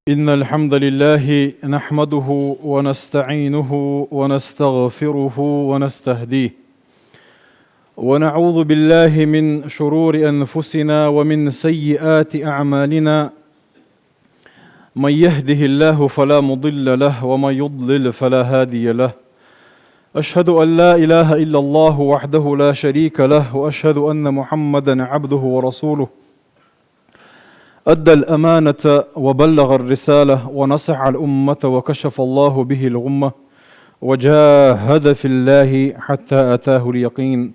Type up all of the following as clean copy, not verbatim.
إن الحمد لله نحمده ونستعينه ونستغفره ونستهديه ونعوذ بالله من شرور أنفسنا ومن سيئات أعمالنا. من يهده الله فلا مضل له ومن يضلل فلا هادي له. أشهد أن لا إله إلا الله وحده لا شريك له، وأشهد أن محمدا عبده ورسوله. أدى الأمانة وبلغ الرسالة ونصح الأمة وكشف الله به الغمة، وجاهد في الله حتى أتاه اليقين.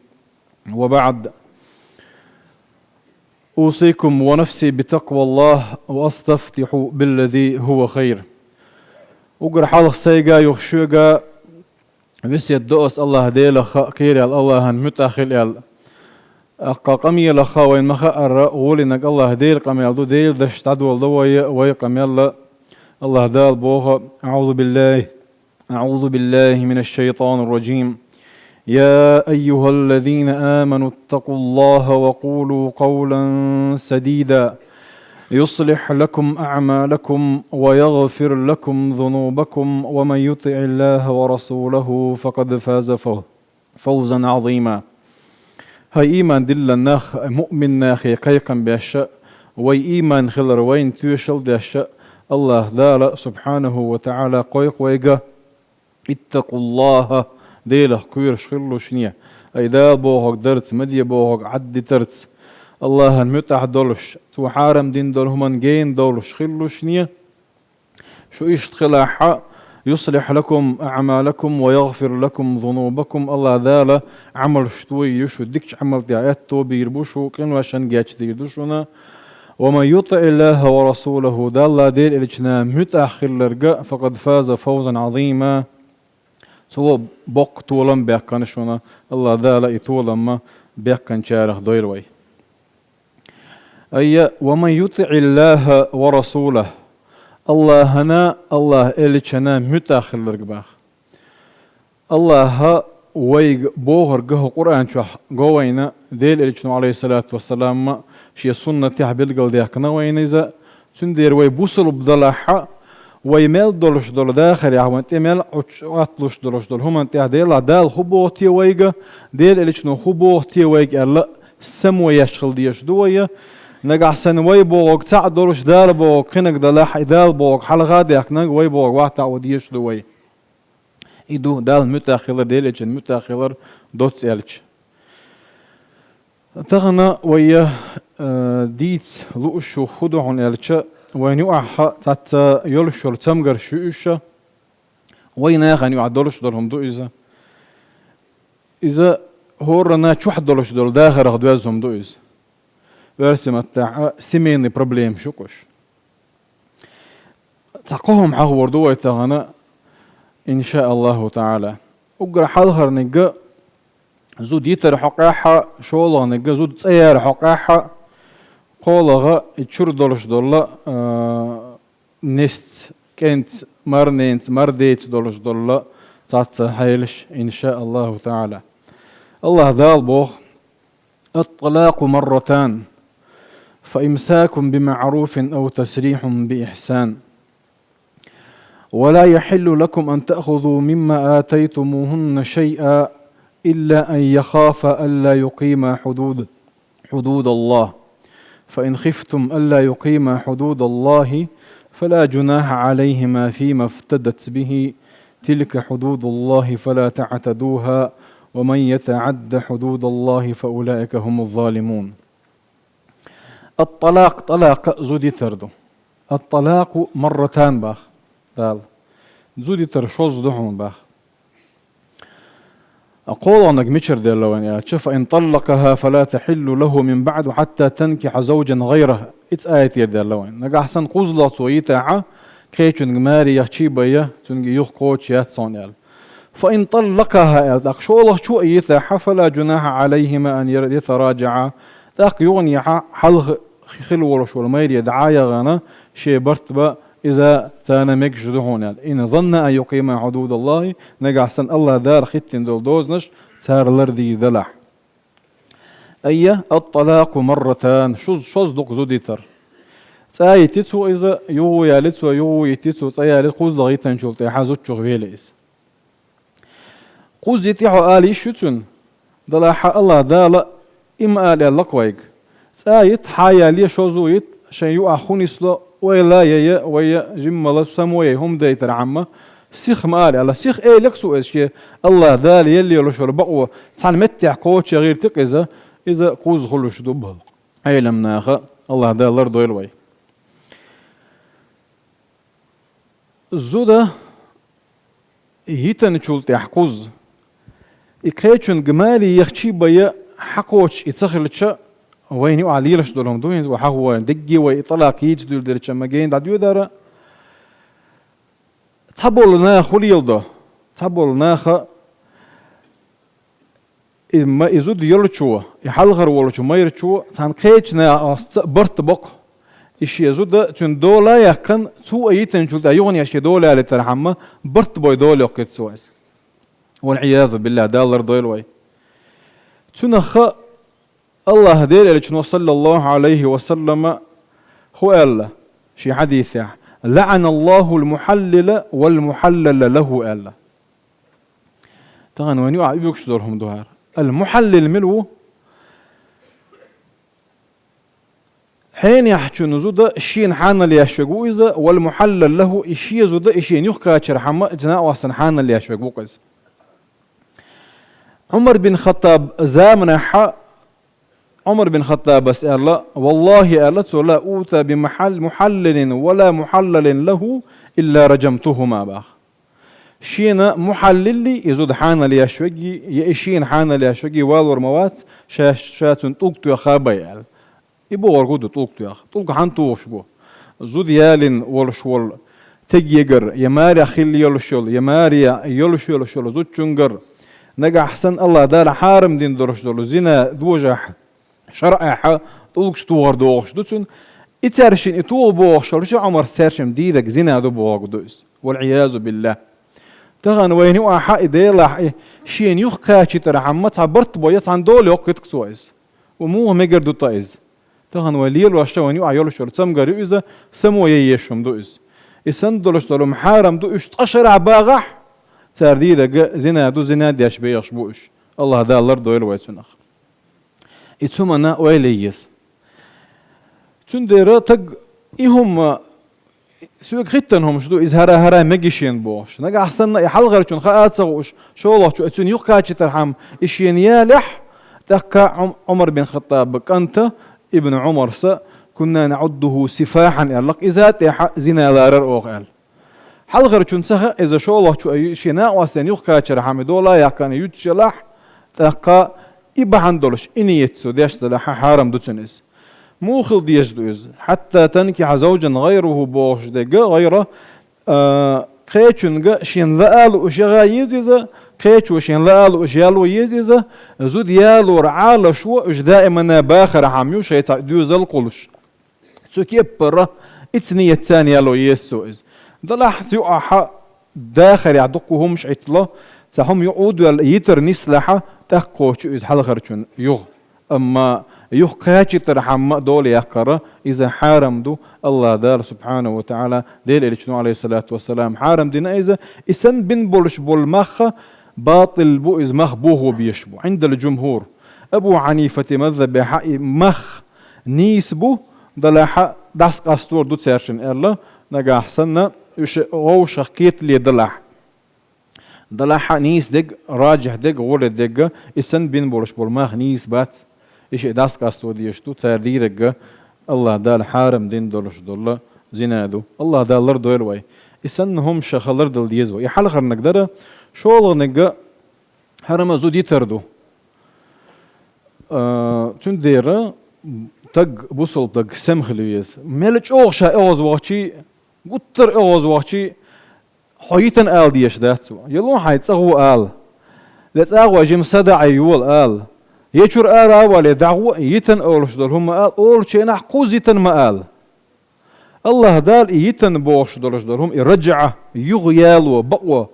وبعد، أوصيكم ونفسي بتقوى الله وأستفتح بالذي هو خير. وقر حالخ سيقا يخشوقا بس يدوس الله ديل خير الله هن متأخل قمي لخا وين مخا غولنك الله ديل قمي دو ديل دش تعدو الضوء ويقمي الله دال بوغ. أعوذ بالله من الشيطان الرجيم. يا أيها الذين آمنوا اتقوا الله وقولوا قولا سديدا يصلح لكم أعمالكم ويغفر لكم ذنوبكم، ومن يطع الله ورسوله فقد فاز فوزا عظيما. هاي إيمان دل الناخ مؤمن ناخي قيقا بأشياء وي إيمان خلر وين توشل دأشياء الله دال سبحانه وتعالى قيق ويقا اتقوا الله ديله كوير شخلو شنية أي دال بوهق درتس مدي بوهق عد ترتس الله المتع دولش تو حارم دين دول همان جين دولش خلو شنية شو اشتخلاحا يصلح لكم أعمالكم ويغفر لكم ذنوبكم. الله ذال عمل شتوي يشو ديكش عمل دعايات تو بيربوشو كن واشان جاتش ديردوشونا. ومن يطع الله ورسوله دال ديل إلجنا متأخر لرقاء فقد فاز فوزا عظيما. سوى بوك طولم بيكانشونا الله ذال إطولم ما بيكان شارخ دويروي. أي ومن يطع الله ورسوله الله هنا الله إليشنا متأخر لرقباخ الله ويج بوهر جه قرآن شو جوينا ديل إليشنا عليه الصلاة والسلام شيء سنة تحبيل قل ديكنا وين إذا سندير وي بوصل بدلها ويمل دولش دول داخل يا هون تمل عطلش دولش دول هم أنت ديل دال خبوتي ويجا ديل إليشنا خبوتي ويج الله سمو يشغل ديش دوية نجح سنوي بوق تعد دورش دال بوق خنق دلاح دال بوق حلقة ديك نج وي بوق واحد وديش دوي يدو دال متأخر ديلج متأخر دوتس إلج تغنى ويا ديت لوشو خدوعن إلج وين يوعها تات يلشر تمجر شوشة وين يغني يعدلش دولهم دو إذا هورنا شو حد دولش دول داخل غدوازهم دو إذا ورسمة تاع سيميني بروبليم شوكوش تقوهم عهور دوي تغنى إن شاء الله تعالى. أقرأ حظهر نجا زود يتر حقاحة شولا نجا زود سيار حقاحة قولها يتشور دولش دولا نست كنت مرنينت مرديت دولش دولا تات حيلش إن شاء الله تعالى. الله ذال بوخ الطلاق مرتان فإمساك بمعروف أو تسريح بإحسان، ولا يحل لكم أن تأخذوا مما آتيتموهن شيئا إلا أن يخافا ألا يقيما حدود الله، فإن خفتم ألا يقيما حدود الله فلا جناح عليهما فيما افتدت به، تلك حدود الله فلا تعتدوها، ومن يتعد حدود الله فأولئك هم الظالمون. الطلاق طلاق زودي تردو الطلاق مرتان باخ دال زودي ترشوز دهون باخ أقول أنك ميشر ديالوان يا شوف إن طلقها فلا تحل له من بعد حتى تنكح زوجا غيره إتس آية ديالوان نجا حسن قوزلا سويتاعا كيتشن ماري يحشي بيا تنجي يخقوش ياتسون يال. فإن طلقها ذاك شو الله شو أيتها فلا جناح عليهما أن يتراجعا ذاك يغني حلغ خلو ولا ما يريد دعاية غنا شيء برتبة إذا تانا مكش دهون إن ظن أن يقيم حدود الله نجح سن الله دار ختن دول دوزنش صار لردي ذلح. أي الطلاق مرتان شوز دق زوديتر تاي تيتسو إذا يو يالتسو يو يتيتسو تاي خوز لغيتن شولت حازوت شغويليس خوز يتيحو آلي شتون دلا الله دالا إما آلي اللقويق تايت حايا لي شوزويت شن يو أخوني سلو ويلا يا ويا جملا سموي هم دايتر عمه سيخ مالي على سيخ ايه لكسو اشي الله دال يلي يلو شو بقوة تسعن متع قوتش غير تق إذا قوز خلوش دوبها أي لم ناخا الله دال لردو يلوي الزودة يتن شولت يحقوز إكيتشن جمالي يخشي بيا حقوش يتسخلتشا وين يو عليلش دولهم دوين وحقوا دقي ويطلع يجي دول درتشا مجين دعيو دارا تحبول ناخ وليلدا تحبول ناخ إما يزود يلتشوا يحلغر ولتشوا ما يرتشوا تان قيتنا برت بق إشي يزود تون دولا يكن تو أيتن شو يغني أشي دولا لترحمه برت بوي دولا وقت سواس والعياذ بالله دالر دويلوي تنخ الله دير اللي صلى الله عليه وسلم هو الله شي حديث لعن الله المحلل والمحلل له الله طبعا وين يقع يبيكش دورهم دوار المحلل ملو حين يحكي نزود الشين حان اللي يشوقو إذا والمحلل له إشي زود إشي يخكا شرحما إجناء وصن حان اللي يشوقو إذا عمر بن خطاب زامن عمر بن خطاب بس الله والله قالت لا أوتى بمحل محلل ولا محلل له إلا رجمتهما باخ شينا محلل يزود حان اللي يشوقي يشين حان اللي يشوقي والور موات شاتون طوقتو يا خابي يبو ورقود طوقتو يا طوق حانتو وشبو زود يالين ولشول تجيجر يماري خيل يلشول يماري يلشول زود شنجر نجا أحسن الله دال حارم دين درش دول زنا دوجح شرع طولكش توغر دوغش دوتون إتارشين إتوغ بوغش شو عمر سارشم ديدك زنا دو بوغ دوس والعياذ بالله تغن وين يوقع حق ديلا شين يخكا ترى عم تعبرت بويت عن دول يوقتك سويس ومو ميجر دو تايز تغن وليل واشتا وين يوقع يولش تم غاري إذا سمو ييشم دوس إسن دولش دولو محارم دو إش أشرع باغح ترديدك زنا دو زنا ديش بيش بوش الله دا الله دو يلوي سنخ إتسومنا ويليس تندير تق إهم سوق ختنهم شدو إزهرا هرا مجيشين بوش نجا أحسن يحلغر شون خاطر صغوش شو الله شو أتون يقاتش ترحم إشين يالح تكا عمر بن خطاب أنت ابن عمر كنا نعده سفاحا يالله إذا تح زنا ضرر أوغال حلغر شون سخ إذا شو الله شو إشينا واسن يقاتش رحم دولا يا كان يتشلح تكا إبعان دولش إني يتسو ديش دلح حارم دوتنس موخل ديش دوز حتى تنكح زوجا غيره بوش دقا غيره قيتشن شين ذال وشغا يزيزا قيتش وشين ذال وشيالو يزيزا زود يالو رعال شو اش دائما باخر عميو شيتا دوز القلش سو كيبرا اتنية ثانية يالو يسو إز دلح سيوحا داخل يعدقهم شعيتلا تهم يعودوا يتر نسلحة تحقوش إز حلغرشون يغ أما يحكاش ترحم دول يقرأ إذا حارم دو الله دار سبحانه وتعالى ديل إليشنو عليه الصلاة والسلام حارم دينا إذا إسن بن بولش بول باطل بو إز مخ بوهو بيشبو عند الجمهور أبو عنيفة مذهب حقي مخ نيسبو دلح داسق أستور دو تسيرشن إلا نجا أحسننا غو شقيت لي دلح نيس دق راجح دق ولد دق إسن بن بولش بول مخ نيس بات إيش داس كاستو ديشتو ترديرك الله دال حارم دين دولش دولا زينادو الله دال لر دويلوي إسنهم شخلر دل ديزو يحلخر نقدر شغل نجا حرم زود يتردو تندير تق بوصل تق سمخليز ملش أوغشا أوز وقتي قطر أوز وقتي حيتن آل ديش داتو يلون حيت أغو آل لتس أغو جيم صدع يول آل يشور آرا ولا دعوة يتن أولش دول هم آل أول شيء نحقوز يتن ما آل الله دال يتن بوش دولش دول هم يرجع يغيال وبقوة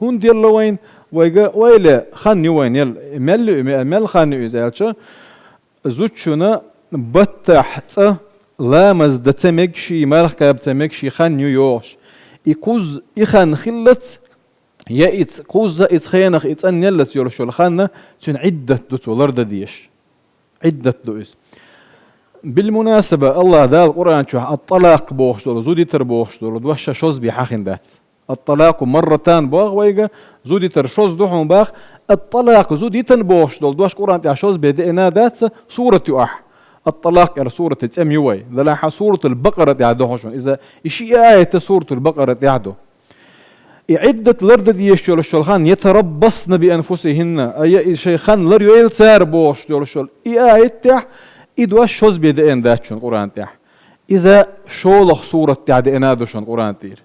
هون ديال وين ويلا خاني وين يل مل خاني إزالش زوجنا بتحت لا مزد تمكشي مركب تمكشي خان نيويورش يكوز يخان خلت يا إت قوزة إت خيانخ إت أن يلت يرشول خانة تن عدة دوتو لرد ديش عدة دوئس. بالمناسبة الله دا القرآن شو الطلاق بوخشتول زودي تر بوخشتول دوشة شوز بحاخن دات الطلاق مرتان باغ ويجا زودي تر شوز دوحون باغ الطلاق زودي تن بوخشتول دوش قرآن تاع شوز بدأنا دات سورة يؤح الطلاق على سورة تسم يوي ذلاحة سورة البقرة تاع دوحشون إذا إشي آية سورة البقرة تاعدو عدة لرد ديشتول الشلخان يتربصن بأنفسهن أي شيخان لر يويل سار بوشتول الشل آية تاع إدواش شوز بيدئن داتشون قرآن تاع إذا شولخ سورة تاع دئنادوشون قرآن تير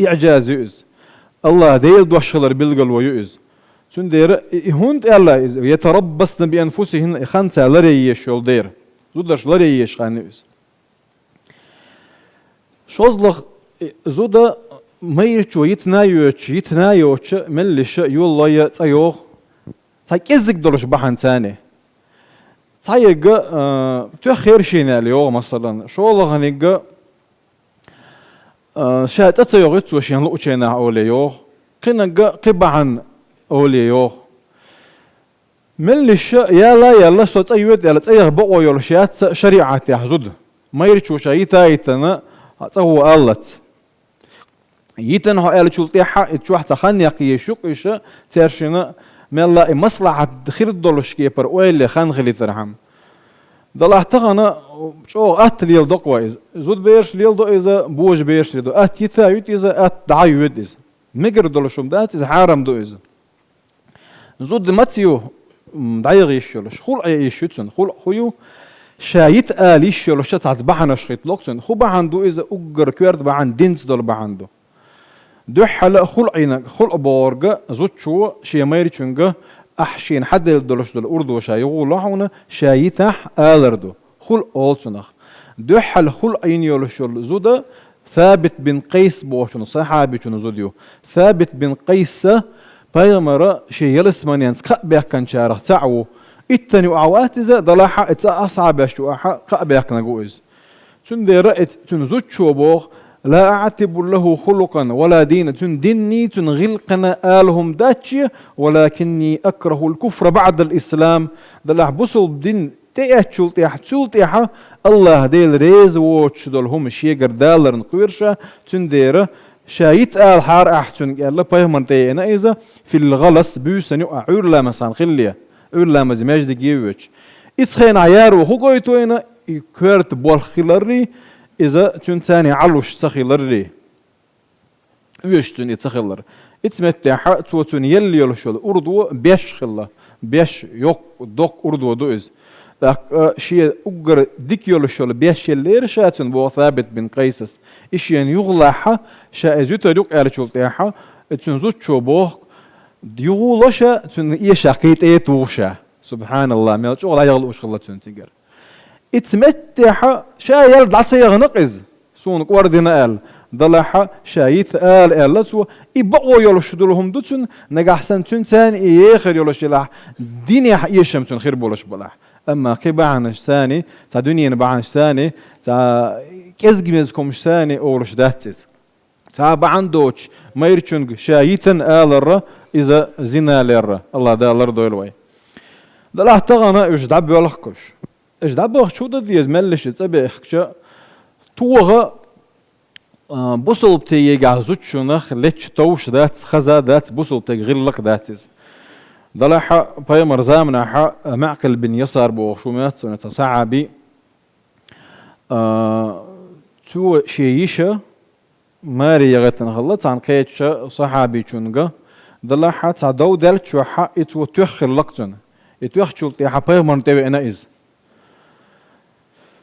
إعجاز يؤز الله ديل دوش لر بلغل ويؤز سن دير هند الله يتربصن بأنفسهن خانتا لري يشول دير زودش لري يش خان يؤز شوزلخ زودا ما يرچو يتنايوش ملش يولله يتايوخ تايكزك دولش بحن ثاني تايق تو خير شينا اليوم مثلا شو الله غنيق شات اتايوغ يتوشين لوچينا اوليوخ قنق قبعن اوليوخ ملش يلا سو تايوت يلا تايغ بقو يولشات شريعه يحزد ما يرچو شايتايتنا تاهو الله يتن هو قال شو تيحا تشوح تخني يشوق إيش ترشنا ملا مصلحة خير الدولش كيبر ويل خان خلي ترحم ضل تغنا شو أت ليل دقوا زود بيرش ليل دو إذا بوج بيرش ليل دو أت يتايت إذا أت دعيود إذا مجر دولشهم دات إذا حرام دو إذا زود ماتيو دعيغ يشولش خل يشوتن خل خيو شايت آليش يولش تعتبحنا شخيت لوكسن خو بعنده إذا أجر كيرت بعن دينس دول بعنده دوحل خلعنا خلق بورجا زوتشو شي مايري تشونجا أحشين حد الدولش دول أردو شايغو لحونا شايتح آلردو خلق أولسنخ دوحل خلعين يولشول زودا ثابت بن قيس بوشون صحابي شنو زوديو ثابت بن قيس بايغمرا شي يلسمانيانس قبيح كان شارح تعو اتني وعوات إذا ضلاحة اتسا أصعب أشتوحة قبيح كان جوز تندي رأيت تنزوتشو بوغ لا أعتب له خلقا ولا دينا ديني غلقنا آلهم داتشي ولكني أكره الكفر بعد الإسلام دلح بصل دين تيحتشول تيحا الله ديل ريز ووتش دولهم شيقر دالر نقويرشا تندير شايت آل حار أحتن قال بايهمن تينا إذا في الغلس بيوسن يقع عورلا مسان خلية عورلا مزماج دي جيوش إتخين عيارو خوكويتوينا يكورت بولخيلري إذا تنتاني علوش تخيلري ويشتن يتخيلر اتمتع توتن يلي يلشول أردو بيش خلا بيش يوك دوك أردو دوز شيء أجر ديك يلشول بيش يلير شاتن بو ثابت بن قيسس إشيان يغلحها شائزوتا دوك أرشول تاحا تنزوت شو بوه يغلشا تن إيشا قيت إيتوشا سبحان الله ما شغل يغلوش خلا تنتجر اتمتع شايل دعسي يغنقز سونك وردنا قال ضلحة شايث قال لسو يبقوا يلشدولهم دوتن نجح سنتون ثاني يخر يلش يلح ديني يشمتون خير بولش بلح اما قبعنش ثاني تا دنيا نبعنش ثاني تا كزجمزكمش ثاني اولش داتس تا بعندوش ما يرچونج شايثن قال اذا زنا لر الله ده لردو الوي ضلح تغنا يش دعب يلحقش اش دعبه شو ده يزملش تبع خشا توغا بوصل بتي يجازوت شنخ لتش توش دات خزا دات بوصل بتي غلق داتز ضلحة بايمر زامنا حا معقل بن يسار بوشومات سنة صعبي تو شيشة ماري يغتن غلط عن قيتش صحابي شنجا ضلحة تعدو دالت شو حا اتو تخر لقتن اتوخ شلتي حا بايمر نتبع نايز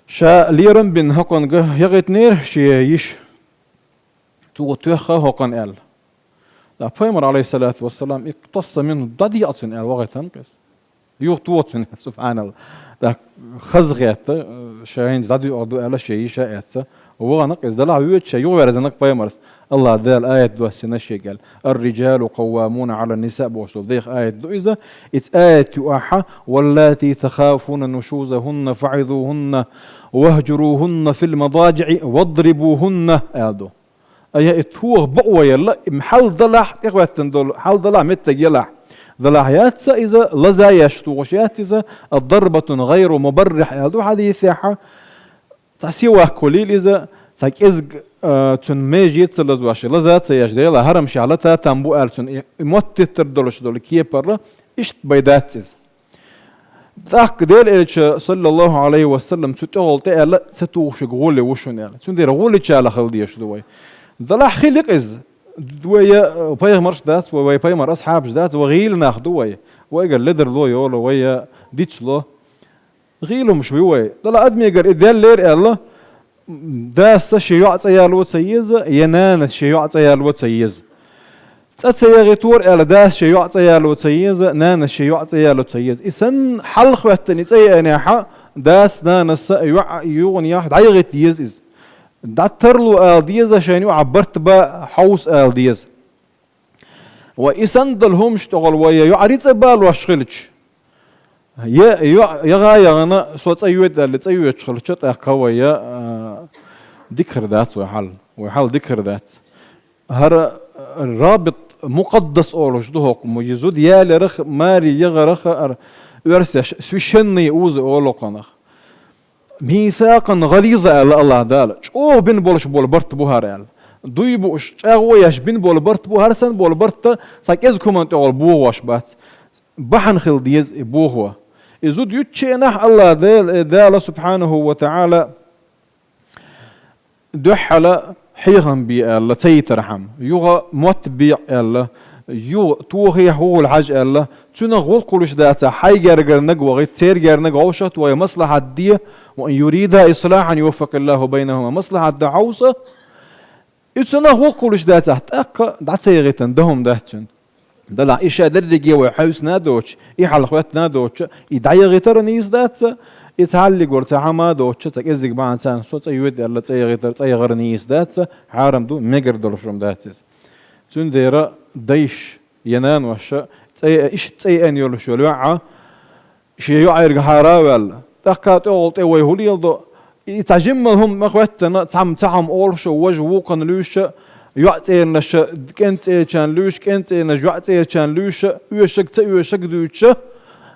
شا ليرن بن هقن جه يغت نير شي يش تو توخه هقن ال لا بيمر عليه الصلاة والسلام اقتص منه ضديعة ال وغت تنقص يوتوتن سبحان الله خزغيات شاهين زادو أردو على شيء شاءت وغنق إذا لا يوجد شيء يغير زنق بيمرس الله ذا الآية دو سنشي قال الرجال قوامون على النساء بوصل ذيخ آية دو إذا إت آية أحا واللاتي تخافون نشوزهن فعظوهن واهجروهن في المضاجع واضربوهن آدو أي إتوه بقوة يلا محل ضلع إخواتن دول حل ضلع متى يلا ضلعيات إذا لزايش توشيات إذا الضربة غير مبرح آدو حديث يحا تسيوه كليل إذا تاك إزق تون ميجي تلزواش لزات سياش ديلا هرم شعلتها تنبو ألتون موت تردلش دول كيه برا إشت بيداتز ذاك ديل إيش صلى الله عليه وسلم تتقول تألا ستوش غولي وشون يعني تون دير غولي تشالا خلديش دوي ضلع خلق إز دويا باي مرش دات ويا باي مر أصحاب جدات وغيل ناخ دوي ويقال لدر لو يولو ويا ديتش لو غيلو مش بيوي ضلع أدمي يقال إدال لير الله داس شيء يعطي يالو تسيز ينان شيء يعطي يالو تسيز تسيغي تور إلى داس شيء يعطي يالو تسيز نان شيء يعطي يالو تسيز إسن حلخ وقتني تسيء ناحا داس نان يغن ياحد عيغي تيز إز دعترلو آل ديز عشان يعبرت با حوس آل ديز وإسن دلهم شتغل ويا يعريت بال واشغلش يا غاية أنا صوت أيوة اللي تأيوة شغلشت أقوى ذكر ذات وحال ذكر ذات هر الرابط مقدس أولش دهوك مجزود يا لرخ ماري يغرخ ورسش سويشني أوز أولقنا ميثاقا غليظا على الله دال شو بين بولش بول برت بوهار دوي بوش أقوى يش بين بول برت بوهار سن بول برت ساكيز كمان تقول بوغش بات بحن خل ديز بوغوا إذود يتشينح الله دال سبحانه وتعالى دحل حيغن بي الله تيترحم يغا متبيع الله يو توهي هو الحاج الله تنغول قولش داتا حي جارجر نجوا غير تير جار نجوا وشت وهي مصلحة دية وإن يريد إصلاحا يوفق الله بينهما مصلحة دعوسة يتنغول قولش داتا تأكا دعتي غير تندهم دهتن دلع إيش أدرجي وحوس نادوش إيحال خوات نادوش يدعي غيتر نيز داتس يتعلق ورتعما دوش تك إزق بعد سان صوت أيود الله تأي غيتر تأي غير نيز داتس حارم دو مجر دلشرم داتس تندير ديش ينان وشا تأي إيش تأي أن يلشوا الوعة شيء يعير حراول تكات أول تأوي هولي دو يتعجمهم مخواتنا تعم أول شو وجه وقن لوش يعطي نش كنت كان لوش كنت نجعتي كان لوش يشك دوتش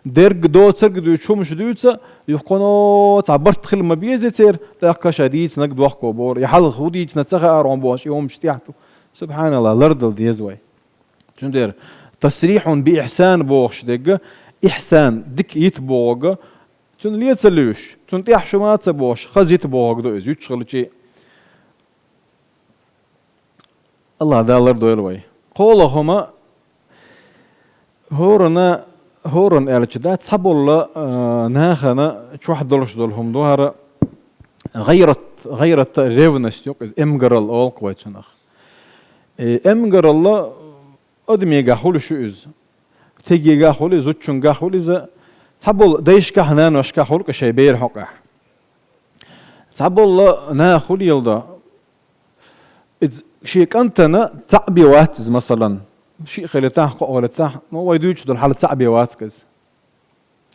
درج دو ترج دوتش مش دوتش يقولوا تعبرت خل ما بيزتر تلقى شديد نقد وحكو بور يحل خودي نتسخ ارون بوش يوم شتيحتو سبحان الله لردل ديزوي تندير تصريح بإحسان بوش دق إحسان دك يتبوغ تن ليت لوش تنتيح شو ما تبوش خزيت بوغ دو يشغل شيء الله دالر دويلوي قولهما هورن الجدات صبول ناخنا شو واحد دولش دولهم دوهر غيرت ريفنس يوك امغرال اول كويتشنخ امغرال ادمي غاخول شو از تيجي غاخول زوتشون غاخول اذا صبول دايش كهنان وش كاخول كشي بير حقه صبول ناخول يلدا شيء كنتنا تعبي واتز مثلا شيء خليته قولته هو يدوش دول حالة تعبي واتز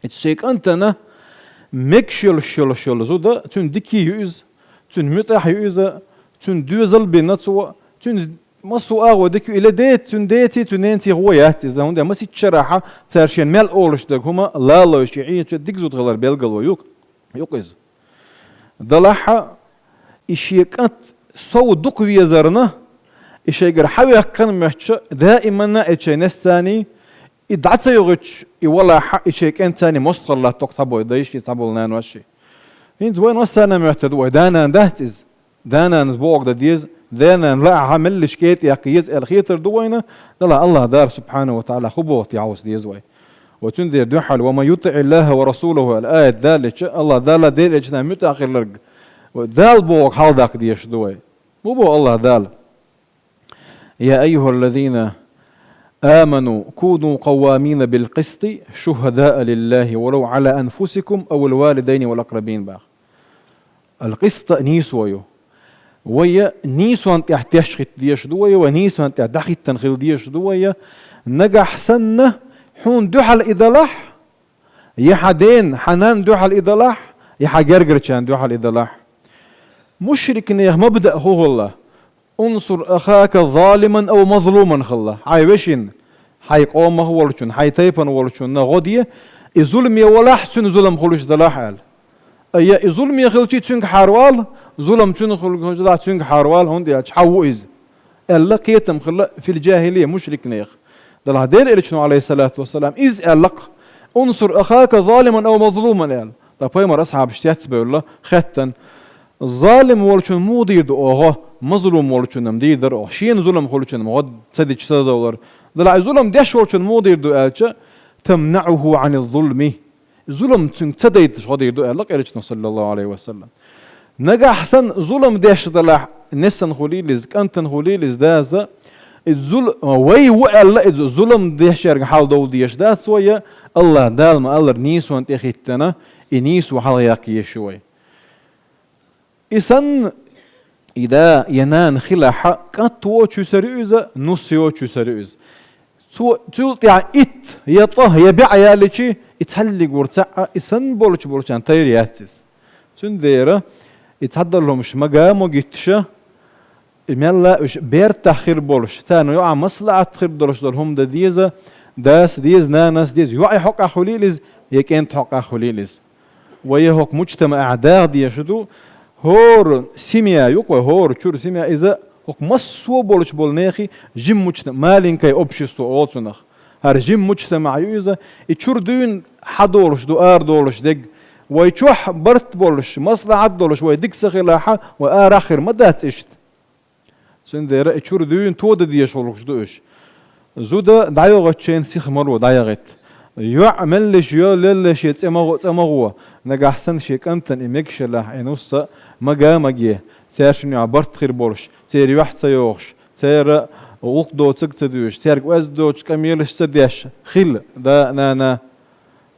الشيء كنتنا مكشل شل زودا تون دكي يوز تون متاح يوز تون دوزل بناتسو تون مسو أغو دكي إلى ديت تون ديتي تون انتي غويات إذا هوندا ما سيتشرحها تارشين مال أولش دك هما لا لا شيء ديك زود غلر بيلقل ويوك إز ضلحة الشيء كنت سو دق ويزرنا إشيجر حوي كان مهتش دائما إشي نساني إدعت يغش يولا حق إشي كان تاني مستقر لا تقصبوا يدايش يصبوا لنا وشي هند وين وسنا مهتدوا دانا دهتز دانا نسبوق دديز دانا لا عمل شكيت يقيز الخيتر دوينا لا الله دار سبحانه وتعالى خبوت يعوز ديزوي وتنذر دحل وما يطع الله ورسوله الآية ذلك الله دال ديل إجنا متأخر لرق ودال بوق حالدك ديش دوي مو بو الله دال يا أيها الذين آمنوا كونوا قوامين بالقسط شهداء لله ولو على أنفسكم أو الوالدين والأقربين باخ القسط نيسويو ويا نيسو أنت احتشخت ديش دوية ونيسو أنت دخت تنخيل ديش دوية نجح سنة حون دوحل إدلاح يحدين حنان دوحل إدلاح يحجرجر كان دوحل إدلاح مشرك نيه مبدأ هو الله انصر أخاك ظالما أو مظلوما خلا هاي وشين هاي قومه ولشون هاي تيبن ولشون نغودية الظلم يولاح سن ظلم خلوش دلاحال أي الظلم يخلشي تسنك حاروال ظلم خلوش دلاح تسنك حاروال هندي حوئز ألا قيتم خلا في الجاهلية مشرك نيخ دلها دير إلشنو عليه الصلاة والسلام إز ألق انصر أخاك ظالما أو مظلوما قال طيب هاي أصحاب اشتيات سبيل الله ختن الظالم ولشون مو دير أوغا مظلوم ولشون مدير أو شين ظلم خلشون مغد سدج $1 دلها ظلم ديش ولشون مو دير دو ألشا تمنعه عن الظلم ظلم تديت شغدير دو ألق إلشنو صلى الله عليه وسلم نجا حسن ظلم ديش دلها نسن خليلز كنتن خليلز دازا الظلم وي وقال الظلم ديش يرجع حال دو ديش داز سويا الله دال ما الله نيس وانت اخيتنا انيس وحال ياكي شوي إسن إذا ينان خلاحة كانت توچو سريوزا نصيوچو سريوز تلطع إت يطه يبيع يالشي يتحلق ورتع إسن بولش عن تيرياتس تنديرة يتحضر لهم مش مقام جيتشا الملا مش بير تأخير بولش تانو يوع مصلحة تخير دولش دولهم دا ديزا داس ديز ناناس ديز يوع حق أخوليلز يكين حق أخوليلز ويهوك مجتمع أعداء ديشدو هور سيميا يقوى هور شور سيميا إذا هوك مسو بولش بولنيخي جيم مجتمع مالين كي أبشستو أوتسنخ هر جيم مجتمع يوزا يشور دون حدولش دو دولش دق ويشوح برت بولش مصلحة دولش ويدق سخلاحة وآخر مدات إشت سندير يشور دون تود ديش ولش دوش زودا دايوغت شين سيخ مرو دايغت يعملش يولش يتمغوا نجا أحسن شيء كنتن إمكش له إنوسا مجا مجيه سيرشني عبرت خير بولش سير يوحد سيوخش سير وقت دو تقتدوش سير قواز دوش كميلش تديش خيل دا نانا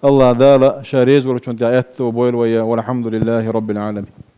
الله دالا شاريز ولا شنت آيات وبويل ويا والحمد لله رب العالمين.